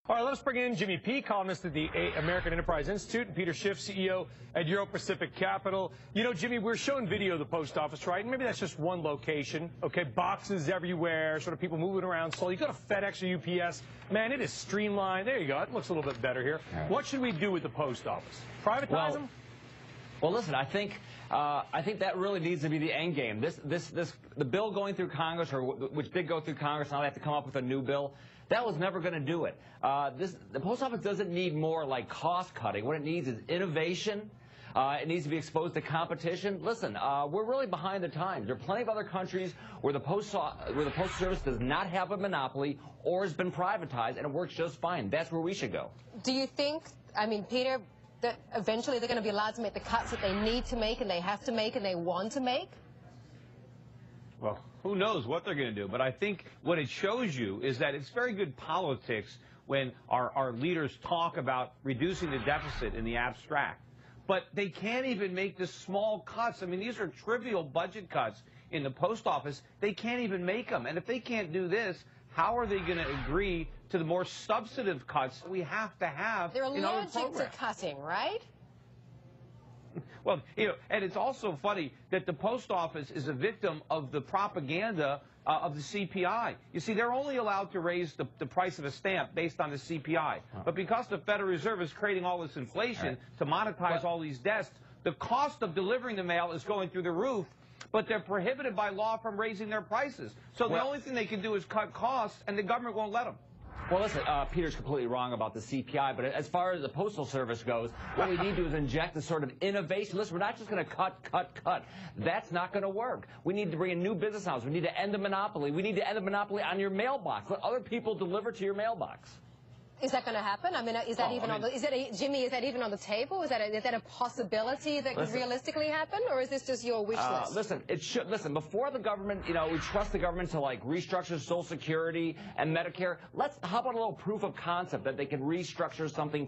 All right, let's bring in Jimmy P., columnist at the American Enterprise Institute, and Peter Schiff, CEO at Euro Pacific Capital. You know, Jimmy, we're showing video of the post office, right? And maybe that's just one location, okay? Boxes everywhere, sort of people moving around. So you go to FedEx or UPS. Man, it is streamlined. There you go. It looks a little bit better here. Right. What should we do with the post office? Privatize them? Well, listen, I think that really needs to be the end game. The bill going through Congress, or which did go through Congress, now they have to come up with a new bill. That was never going to do it. The post office doesn't need more like cost cutting. What it needs is innovation. It needs to be exposed to competition. Listen, we're really behind the times. There are plenty of other countries where the Postal Service does not have a monopoly or has been privatized, and it works just fine. That's where we should go. Do you think, I mean, Peter, that eventually they're going to be allowed to make the cuts that they need to make and they have to make and they want to make? Well, who knows what they're going to do, but I think what it shows you is that it's very good politics when our leaders talk about reducing the deficit in the abstract. But they can't even make the small cuts. I mean, these are trivial budget cuts in the post office. They can't even make them. And if they can't do this, how are they going to agree to the more substantive cuts we have to have in other programs? They're allergic to cutting, right? Well, you know, and it's also funny that the post office is a victim of the propaganda of the CPI. You see, they're only allowed to raise the price of a stamp based on the CPI. But because the Federal Reserve is creating all this inflation to monetize all these debts, the cost of delivering the mail is going through the roof, but they're prohibited by law from raising their prices. So the only thing they can do is cut costs, and the government won't let them. Well, listen, Peter's completely wrong about the CPI, but as far as the Postal Service goes, what we need to do is inject this sort of innovation. Listen, we're not just going to cut. That's not going to work. We need to bring in new business models. We need to end the monopoly. We need to end the monopoly on your mailbox. Let other people deliver to your mailbox. Is that going to happen? I mean, is that Jimmy, is that even on the table? Is that a possibility that could realistically happen, or is this just your wish list? Listen, it should. Listen, before the government, you know, we trust the government to like restructure Social Security and Medicare. How about a little proof of concept that they can restructure something,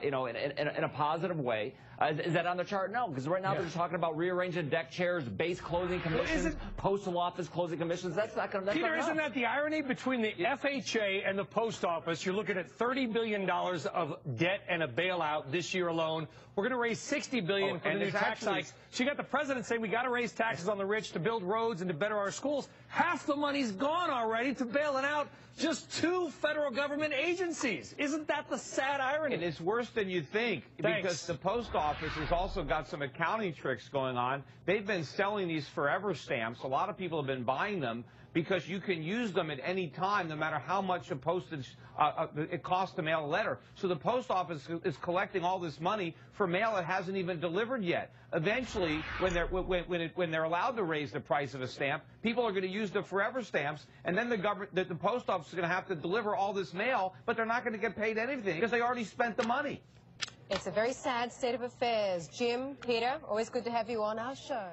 you know, in a positive way? Is that on the chart? No, because right now they're talking about rearranging deck chairs, base closing commissions, postal office closing commissions. That's not going to. Peter, isn't that the irony between the FHA and the post office? You're looking at $30 billion of debt and a bailout this year alone. We're going to raise $60 billion for the new tax hikes. So you got the president saying we got to raise taxes on the rich to build roads and to better our schools. Half the money's gone already to bailing out just 2 federal government agencies. Isn't that the sad irony? And it's worse than you think, because the post office has also got some accounting tricks going on. They've been selling these forever stamps. A lot of people have been buying them because you can use them at any time, no matter how much a postage it costs to mail a letter. So the post office is collecting all this money for mail that hasn't even delivered yet. Eventually, when they're allowed to raise the price of a stamp, people are going to use the forever stamps, and then the post office is going to have to deliver all this mail, but they're not going to get paid anything because they already spent the money. It's a very sad state of affairs. Jim, Peter, always good to have you on our show.